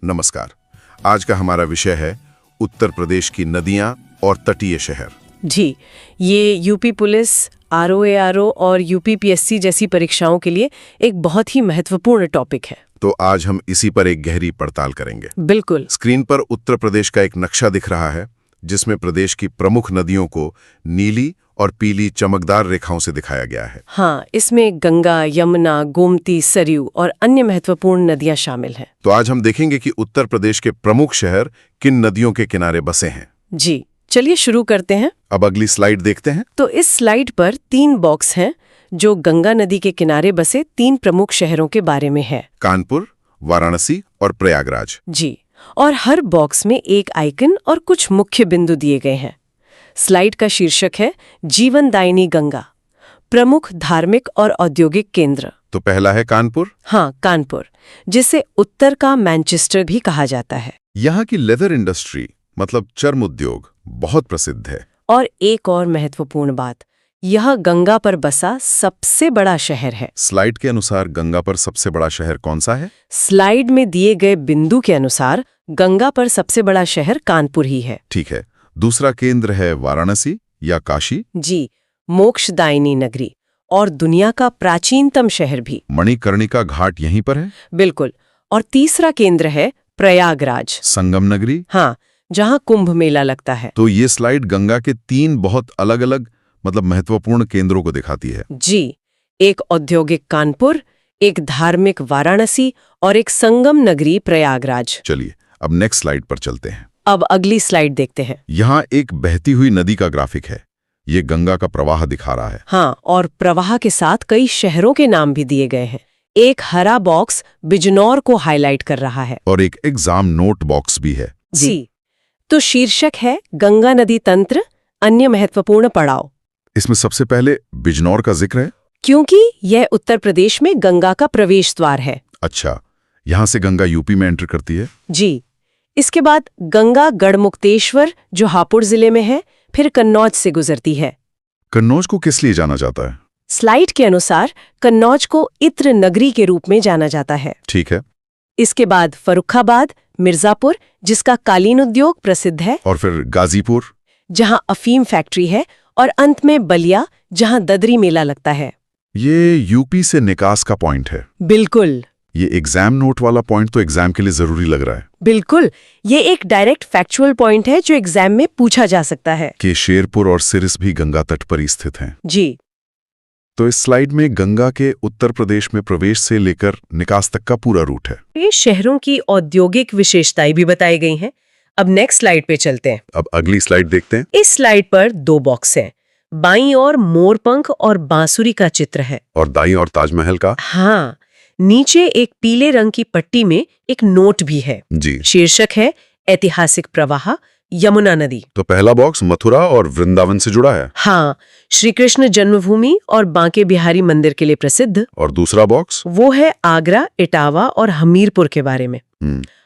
नमस्कार। आज का हमारा विषय है उत्तर प्रदेश की नदियां और तटीय शहर। जी, ये यूपी पुलिस, आरओएआरओ और यूपीपीएससी जैसी परीक्षाओं के लिए एक बहुत ही महत्वपूर्ण टॉपिक है। तो आज हम इसी पर एक गहरी पड़ताल करेंगे। बिल्कुल। स्क्रीन पर उत्तर प्रदेश का एक नक्शा दिख रहा है जिसमें प्रदेश की प्रमुख नदियों को नीली और पीली चमकदार रेखाओं से दिखाया गया है। हाँ, इसमें गंगा, यमुना, गोमती, सरयू और अन्य महत्वपूर्ण नदियां शामिल हैं। तो आज हम देखेंगे कि उत्तर प्रदेश के प्रमुख शहर किन नदियों के किनारे बसे हैं। जी, चलिए शुरू करते हैं। अब अगली स्लाइड देखते हैं। तो इस स्लाइड पर 3 बॉक्स हैं जो गंगा नदी के किनारे बसे 3 प्रमुख शहरों के बारे में है। कानपुर, वाराणसी और प्रयागराज। जी, और हर बॉक्स में एक आइकन और कुछ मुख्य बिंदु दिए गए हैं। स्लाइड का शीर्षक है जीवनदायिनी गंगा, प्रमुख धार्मिक और औद्योगिक केंद्र। तो पहला है कानपुर। हाँ, कानपुर, जिसे उत्तर का मैनचेस्टर भी कहा जाता है। यहाँ की लेदर इंडस्ट्री मतलब चर्म उद्योग बहुत प्रसिद्ध है। और एक और महत्वपूर्ण बात, यह गंगा पर बसा सबसे बड़ा शहर है। स्लाइड के अनुसार गंगा पर सबसे बड़ा शहर कौन सा है? स्लाइड में दिए गए बिंदु के अनुसार गंगा पर सबसे बड़ा शहर कानपुर ही है। ठीक है। दूसरा केंद्र है वाराणसी या काशी। जी, मोक्षदायिनी नगरी और दुनिया का प्राचीनतम शहर भी। मणिकर्णिका घाट यहीं पर है। बिल्कुल। और तीसरा केंद्र है प्रयागराज, संगम नगरी। हाँ, जहाँ कुंभ मेला लगता है। तो ये स्लाइड गंगा के 3 बहुत अलग-अलग मतलब महत्वपूर्ण केंद्रों को दिखाती है। जी, एक औद्योगिक कानपुर, एक धार्मिक वाराणसी और एक संगम नगरी प्रयागराज। चलिए अब नेक्स्ट स्लाइड पर चलते हैं। अब अगली स्लाइड देखते हैं। यहाँ एक बहती हुई नदी का ग्राफिक है। ये गंगा का प्रवाह दिखा रहा है। हाँ, और प्रवाह के साथ कई शहरों के नाम भी दिए गए हैं। एक हरा बॉक्स बिजनौर को हाईलाइट कर रहा है। और एक एग्जाम नोट बॉक्स भी है। जी, तो शीर्षक है गंगा नदी तंत्र, अन्य महत्वपूर्ण पड़ाव। इसमें सबसे पहले बिजनौर का जिक्र है। क्योंकि यह उत्तर प्रदेश में गंगा का प्रवेश द्वार है। अच्छा, यहाँ से गंगा यूपी में एंटर करती है। जी, इसके बाद गंगा गढ़मुक्तेश्वर जो हापुड़ जिले में है, फिर कन्नौज से गुजरती है। कन्नौज को किस लिए जाना जाता है? स्लाइड के अनुसार कन्नौज को इत्र नगरी के रूप में जाना जाता है। ठीक है। इसके बाद फर्रुखाबाद, मिर्जापुर जिसका कालीन उद्योग प्रसिद्ध है, और फिर गाजीपुर जहां अफीम फैक्ट्री है, और अंत में बलिया जहां ददरी मेला लगता है। ये यूपी से निकास का पॉइंट है। बिल्कुल। ये एग्जाम नोट वाला पॉइंट तो एग्जाम के लिए जरूरी लग रहा है। बिल्कुल, ये एक डायरेक्ट फैक्चुअल पॉइंट है जो एग्जाम में पूछा जा सकता है। कि शेरपुर और सिरिस भी गंगा तट पर ही स्थित हैं। जी, तो इस स्लाइड में गंगा के उत्तर प्रदेश में प्रवेश से लेकर निकास तक का पूरा रूट है। ये शहरों की औद्योगिक विशेषताएं भी बताई गई हैं। अब नेक्स्ट स्लाइड पे चलते हैं। अब अगली स्लाइड देखते हैं। इस स्लाइड पर 2 बॉक्स हैं। बाईं ओर मोरपंख और बांसुरी का चित्र है। और दाईं और ताजमहल का। हाँ, नीचे एक पीले रंग की पट्टी में एक नोट भी है। जी। शीर्षक है ऐतिहासिक प्रवाह, यमुना नदी। तो पहला बॉक्स मथुरा और वृंदावन से जुड़ा है। हाँ, श्री कृष्ण जन्मभूमि और बांके बिहारी मंदिर के लिए प्रसिद्ध। और दूसरा बॉक्स वो है आगरा, इटावा और हमीरपुर के बारे में।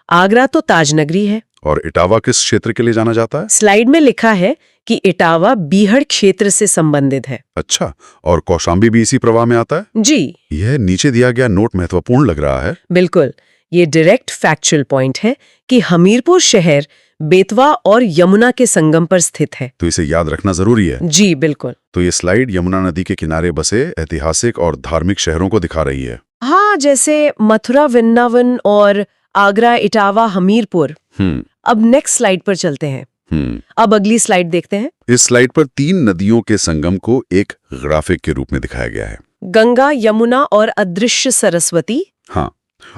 आगरा तो ताज नगरी है। और इटावा किस क्षेत्र के लिए जाना जाता है? स्लाइड में लिखा है कि इटावा बीहड़ क्षेत्र से संबंधित है। अच्छा, और कौशाम्बी भी इसी प्रवाह में आता है? जी, यह नीचे दिया गया नोट महत्वपूर्ण लग रहा है। बिल्कुल। ये डायरेक्ट फैक्चुअल पॉइंट है कि हमीरपुर शहर बेतवा और यमुना के संगम पर स्थित है। तो इसे याद रखना जरूरी है। जी, बिल्कुल। तो ये स्लाइड यमुना नदी के किनारे बसे ऐतिहासिक और धार्मिक शहरों को दिखा रही है। हाँ, जैसे मथुरा, वृंदावन और आगरा, इटावा, हमीरपुर। अब नेक्स्ट स्लाइड पर चलते हैं। अब अगली स्लाइड देखते हैं। इस स्लाइड पर 3 नदियों के संगम को एक ग्राफिक के रूप में दिखाया गया है। गंगा, यमुना और अदृश्य सरस्वती। हाँ,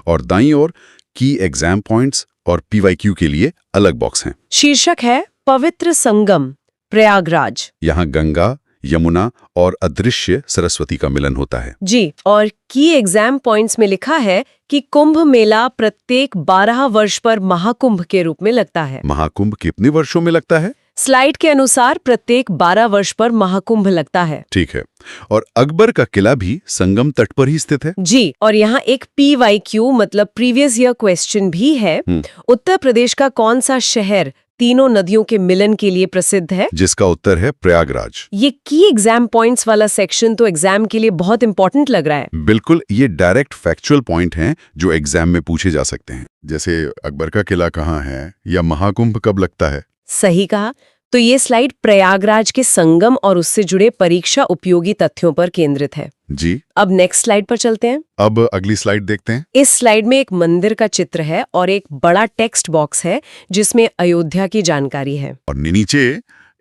और दाईं ओर की एग्जाम पॉइंट्स और पीवाईक्यू के लिए अलग बॉक्स हैं। शीर्षक है पवित्र संगम, प्रयागराज। यहाँ गंगा, यमुना और अदृश्य सरस्वती का मिलन होता है। जी, और की एग्जाम पॉइंट्स में लिखा है कि कुंभ मेला प्रत्येक 12 वर्ष पर महाकुंभ के रूप में लगता है। महाकुंभ कितने वर्षों में लगता है? स्लाइड के अनुसार प्रत्येक 12 वर्ष पर महाकुंभ लगता है। ठीक है। और अकबर का किला भी संगम तट पर ही स्थित है। जी, और यहाँ एक PYQ मतलब प्रीवियस ईयर क्वेश्चन भी है। उत्तर प्रदेश का कौन सा शहर तीनों नदियों के मिलन के लिए प्रसिद्ध है? जिसका उत्तर है प्रयागराज। ये की एग्जाम पॉइंट्स वाला सेक्शन तो एग्जाम के लिए बहुत इंपॉर्टेंट लग रहा है। बिल्कुल, ये डायरेक्ट फैक्चुअल पॉइंट हैं जो एग्जाम में पूछे जा सकते हैं, जैसे अकबर का किला कहाँ है या महाकुंभ कब लगता है। सही कहा। तो ये स्लाइड प्रयागराज के संगम और उससे जुड़े परीक्षा उपयोगी तथ्यों पर केंद्रित है। जी। अब नेक्स्ट स्लाइड पर चलते हैं। अब अगली स्लाइड देखते हैं। इस स्लाइड में एक मंदिर का चित्र है और एक बड़ा टेक्स्ट बॉक्स है जिसमें अयोध्या की जानकारी है। और नीचे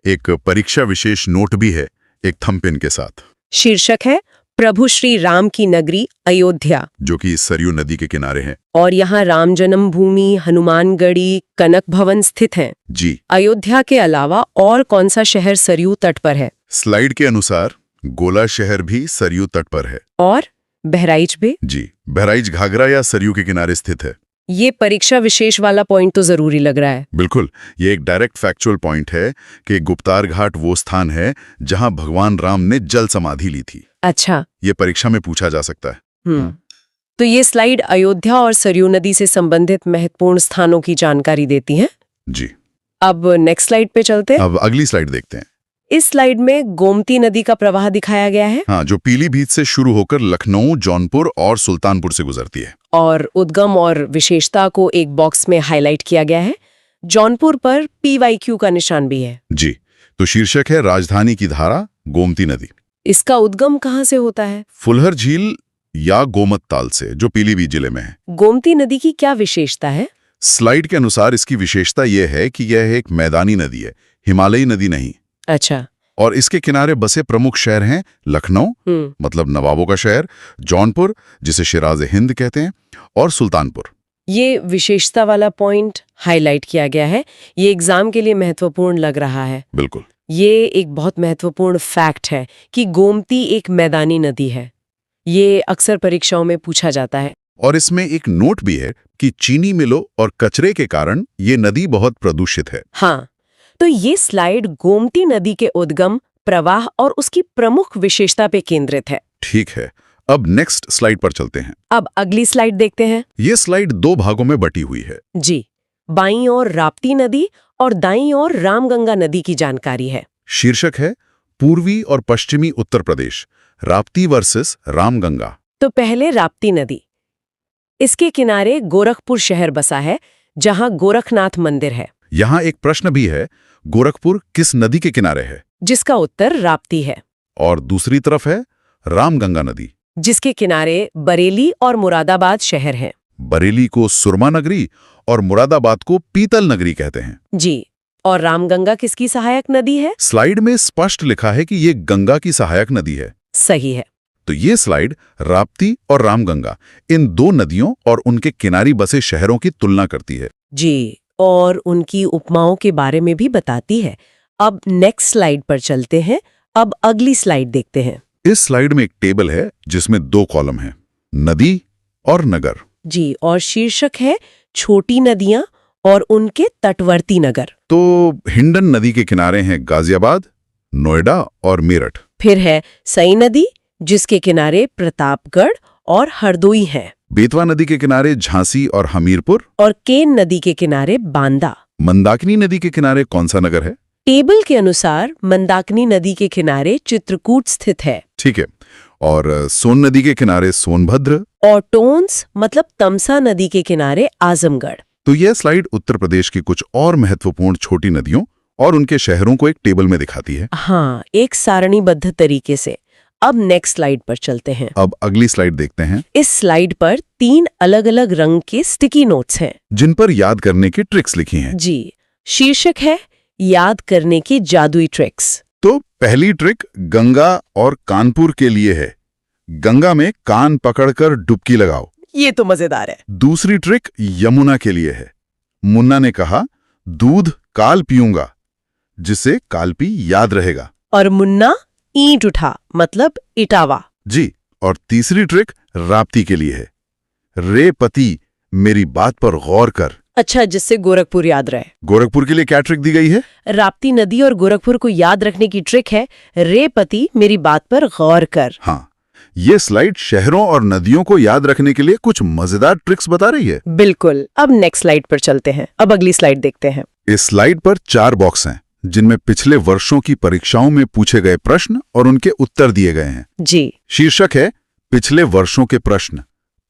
एक परीक्षा विशेष नोट भी है, एक थंबपिन के साथ। शीर्षक है प्रभु श्री राम की नगरी अयोध्या, जो कि सरयू नदी के किनारे है। और यहाँ राम जन्मभूमि, हनुमानगढ़ी, कनक भवन स्थित हैं। जी। अयोध्या के अलावा और कौन सा शहर सरयू तट पर है? स्लाइड के अनुसार गोला शहर भी सरयू तट पर है। और बहराइच भी? जी, बहराइच घाघरा या सरयू के किनारे स्थित है। ये परीक्षा विशेष वाला पॉइंट तो जरूरी लग रहा है। बिल्कुल, ये एक डायरेक्ट फैक्चुअल पॉइंट है कि गुप्तार घाट वो स्थान है जहां भगवान राम ने जल समाधि ली थी। अच्छा। ये परीक्षा में पूछा जा सकता है। तो ये स्लाइड अयोध्या और सरयू नदी से संबंधित महत्वपूर्ण स्थानों की जानकारी देती है। जी। अब नेक्स्ट स्लाइड पे चलते हैं। अब अगली स्लाइड देखते हैं। इस स्लाइड में गोमती नदी का प्रवाह दिखाया गया है। हाँ, जो पीलीभीत से शुरू होकर लखनऊ, जौनपुर और सुल्तानपुर से गुजरती है। और उद्गम और विशेषता को एक बॉक्स में हाईलाइट किया गया है। जौनपुर पर PYQ का निशान भी है। जी। तो शीर्षक है राजधानी की धारा, गोमती नदी। इसका उद्गम कहाँ से होता है? फुलहर झील या गोमत ताल से, जो पीलीभीत जिले में है। गोमती नदी की क्या विशेषता है? स्लाइड के अनुसार इसकी विशेषता यह है कि यह एक मैदानी नदी है, हिमालयी नदी नहीं। अच्छा। और इसके किनारे बसे प्रमुख शहर हैं लखनऊ, मतलब नवाबों का शहर, जौनपुर जिसे शिराज हिंद कहते हैं, और सुल्तानपुर। ये विशेषता वाला पॉइंट हाईलाइट किया गया है। ये एग्जाम के लिए महत्वपूर्ण लग रहा है। बिल्कुल। ये एक बहुत महत्वपूर्ण फैक्ट है कि गोमती एक मैदानी नदी है। ये अक्सर परीक्षाओं में पूछा जाता है। और इसमें एक नोट भी है कि चीनी मिलों और कचरे के कारण ये नदी बहुत प्रदूषित है। हाँ, तो ये स्लाइड गोमती नदी के उद्गम, प्रवाह और उसकी प्रमुख विशेषता पे केंद्रित है। ठीक है, अब नेक्स्ट स्लाइड पर चलते हैं। अब अगली स्लाइड देखते हैं। ये स्लाइड 2 भागों में बटी हुई है। जी। बाईं ओर राप्ती नदी और दाईं ओर रामगंगा नदी की जानकारी है। शीर्षक है पूर्वी और पश्चिमी उत्तर प्रदेश, राप्ती वर्सेस रामगंगा। तो पहले राप्ती नदी। इसके किनारे गोरखपुर शहर बसा है, जहां गोरखनाथ मंदिर है। यहाँ एक प्रश्न भी है, गोरखपुर किस नदी के किनारे है? जिसका उत्तर राप्ती है। और दूसरी तरफ है रामगंगा नदी, जिसके किनारे बरेली और मुरादाबाद शहर हैं। बरेली को सुरमा नगरी और मुरादाबाद को पीतल नगरी कहते हैं। जी। और रामगंगा किसकी सहायक नदी है? स्लाइड में स्पष्ट लिखा है कि ये गंगा की सहायक नदी है। सही है। तो ये स्लाइड राप्ती और रामगंगा, इन 2 नदियों और उनके किनारी बसे शहरों की तुलना करती है। जी, और उनकी उपमाओं के बारे में भी बताती है। अब नेक्स्ट स्लाइड पर चलते हैं। अब अगली स्लाइड देखते हैं। इस स्लाइड में एक टेबल है जिसमें 2 कॉलम हैं, नदी और नगर। जी, और शीर्षक है छोटी नदियां और उनके तटवर्ती नगर। तो हिंडन नदी के किनारे हैं गाजियाबाद, नोएडा और मेरठ। फिर है सई नदी, जिसके किनारे प्रतापगढ़ और हरदोई हैं। बेतवा नदी के किनारे झांसी और हमीरपुर। और केन नदी के किनारे बांदा। मंदाकिनी नदी के किनारे कौन सा नगर है? टेबल के अनुसार मंदाकिनी नदी के किनारे चित्रकूट स्थित है। ठीक है। और सोन नदी के किनारे सोनभद्र। और टोंस मतलब तमसा नदी के किनारे आजमगढ़। तो यह स्लाइड उत्तर प्रदेश की कुछ और महत्वपूर्ण छोटी नदियों और उनके शहरों को एक टेबल में दिखाती है। हाँ, एक सारणीबद्ध तरीके से। अब नेक्स्ट स्लाइड पर चलते हैं। अब अगली स्लाइड देखते हैं। इस स्लाइड पर 3 अलग-अलग रंग के स्टिकी नोट्स हैं, जिन पर याद करने की ट्रिक्स लिखी हैं। जी। शीर्षक है याद करने की जादुई ट्रिक्स। तो पहली ट्रिक गंगा और कानपुर के लिए है। गंगा में कान पकड़कर डुबकी लगाओ। ये तो मजेदार है। दूसरी ट्रिक यमुना के लिए है। मुन्ना ने कहा दूध काल पीऊंगा, जिससे कालपी याद रहेगा। और मुन्ना ईंट उठा मतलब इटावा। जी। और तीसरी ट्रिक राप्ती के लिए है। रे पति मेरी बात पर गौर कर। अच्छा, जिससे गोरखपुर याद रहे। गोरखपुर के लिए क्या ट्रिक दी गई है? राप्ती नदी और गोरखपुर को याद रखने की ट्रिक है रे पति मेरी बात पर गौर कर। हाँ, ये स्लाइड शहरों और नदियों को याद रखने के लिए कुछ मजेदार ट्रिक्स बता रही है। बिल्कुल। अब नेक्स्ट स्लाइड पर चलते हैं। अब अगली स्लाइड देखते हैं। इस स्लाइड पर 4 बॉक्स हैं जिनमें पिछले वर्षों की परीक्षाओं में पूछे गए प्रश्न और उनके उत्तर दिए गए हैं। जी। शीर्षक है पिछले वर्षों के प्रश्न,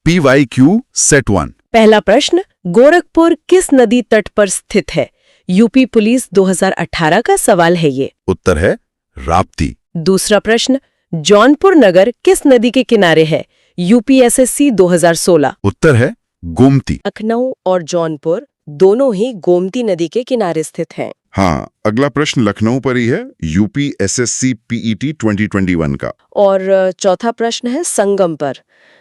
PYQ सेट 1। पहला प्रश्न, गोरखपुर किस नदी तट पर स्थित है? यूपी पुलिस 2018 का सवाल है ये। उत्तर है राप्ती। दूसरा प्रश्न, जौनपुर नगर किस नदी के किनारे है? UPSSC 2016। उत्तर है गोमती। लखनऊ और जौनपुर दोनों ही गोमती नदी के किनारे स्थित हैं। हाँ, अगला प्रश्न लखनऊ पर ही है, UPSSC PET 2021 का। और चौथा प्रश्न है संगम पर।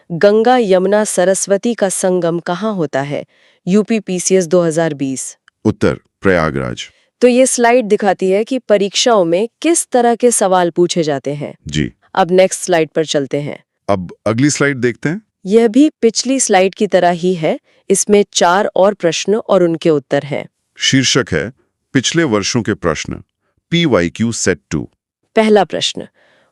गंगा यमुना सरस्वती का संगम कहाँ होता है? UP PCS 2020। उत्तर प्रयागराज। तो ये स्लाइड दिखाती है कि परीक्षाओं में किस तरह के सवाल पूछे जाते हैं। जी। अब नेक्स्ट स्लाइड पर चलते हैं। अब अगली स्लाइड देखते हैं। यह भी पिछली स्लाइड की तरह ही है। इसमें 4 और प्रश्न और उनके उत्तर हैं। शीर्षक है पिछले वर्षों के प्रश्न, PYQ सेट 2। पहला प्रश्न,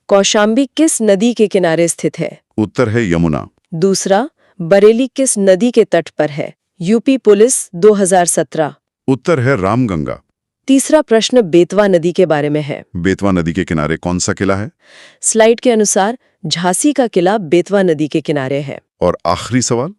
कौशाम्बी किस नदी के किनारे स्थित है? उत्तर है यमुना। दूसरा, बरेली किस नदी के तट पर है? UP police 2017। उत्तर है रामगंगा। तीसरा प्रश्न बेतवा नदी के बारे में है। बेतवा नदी के किनारे कौन सा किला है? स्लाइड के अनुसार झांसी का किला बेतवा नदी के किनारे है। और आखिरी सवाल,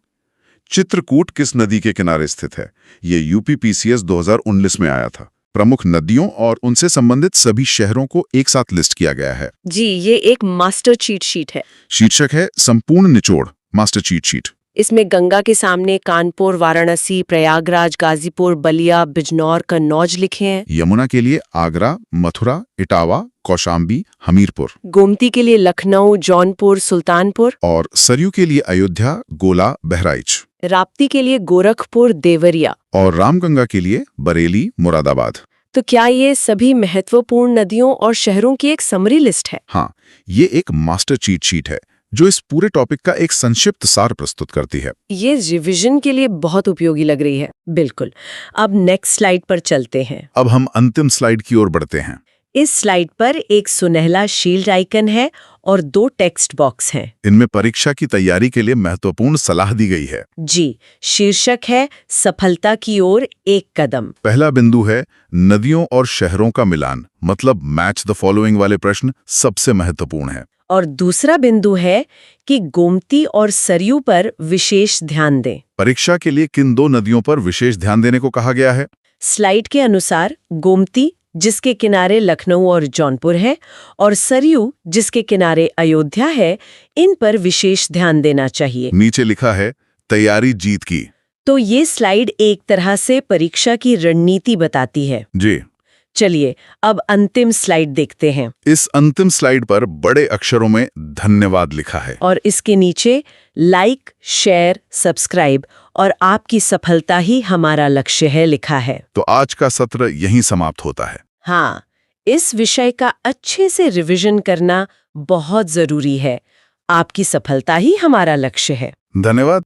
चित्रकूट किस नदी के किनारे स्थित है? ये UP PCS 2019 में आया था। प्रमुख नदियों और उनसे संबंधित सभी शहरों को एक साथ लिस्ट किया गया है। जी, ये एक मास्टर चीट शीट है। शीर्षक है संपूर्ण निचोड़, मास्टर चीट शीट। इसमें गंगा के सामने कानपुर, वाराणसी, प्रयागराज, गाजीपुर, बलिया, बिजनौर, कन्नौज लिखे हैं। यमुना के लिए आगरा, मथुरा, इटावा, कौशाम्बी, हमीरपुर। गोमती के लिए लखनऊ, जौनपुर, सुल्तानपुर। और सरयू के लिए अयोध्या, गोला, बहराइच। राप्ती के लिए गोरखपुर, देवरिया। और रामगंगा के लिए बरेली, मुरादाबाद। तो क्या ये सभी महत्वपूर्ण नदियों और शहरों की एक समरी लिस्ट है? हाँ, ये एक मास्टर चीट शीट है जो इस पूरे टॉपिक का एक संक्षिप्त सार प्रस्तुत करती है। ये रिवीजन के लिए बहुत उपयोगी लग रही है। बिल्कुल। अब नेक्स्ट स्लाइड पर चलते हैं। अब हम अंतिम स्लाइड की ओर बढ़ते हैं। इस स्लाइड पर एक सुनहला शील्ड आइकन है और 2 टेक्स्ट बॉक्स हैं। इनमें परीक्षा की तैयारी के लिए महत्वपूर्ण सलाह दी गई है। जी, शीर्षक है सफलता की ओर एक कदम। पहला बिंदु है नदियों और शहरों का मिलान, मतलब मैच द फॉलोइंग वाले प्रश्न सबसे महत्वपूर्ण है। और दूसरा बिंदु है कि गोमती और सरयू पर विशेष ध्यान दें। परीक्षा के लिए किन 2 नदियों पर विशेष ध्यान देने को कहा गया है? स्लाइड के अनुसार गोमती, जिसके किनारे लखनऊ और जौनपुर है, और सरयू, जिसके किनारे अयोध्या है, इन पर विशेष ध्यान देना चाहिए। नीचे लिखा है तैयारी जीत की। तो ये स्लाइड एक तरह से परीक्षा की रणनीति बताती है। जी। चलिए अब अंतिम स्लाइड देखते हैं। इस अंतिम स्लाइड पर बड़े अक्षरों में धन्यवाद लिखा है। और इसके नीचे लाइक, शेयर, सब्सक्राइब और आपकी सफलता ही हमारा लक्ष्य है लिखा है। तो आज का सत्र यहीं समाप्त होता है। हाँ, इस विषय का अच्छे से रिवीजन करना बहुत जरूरी है। आपकी सफलता ही हमारा लक्ष्य है। धन्यवाद।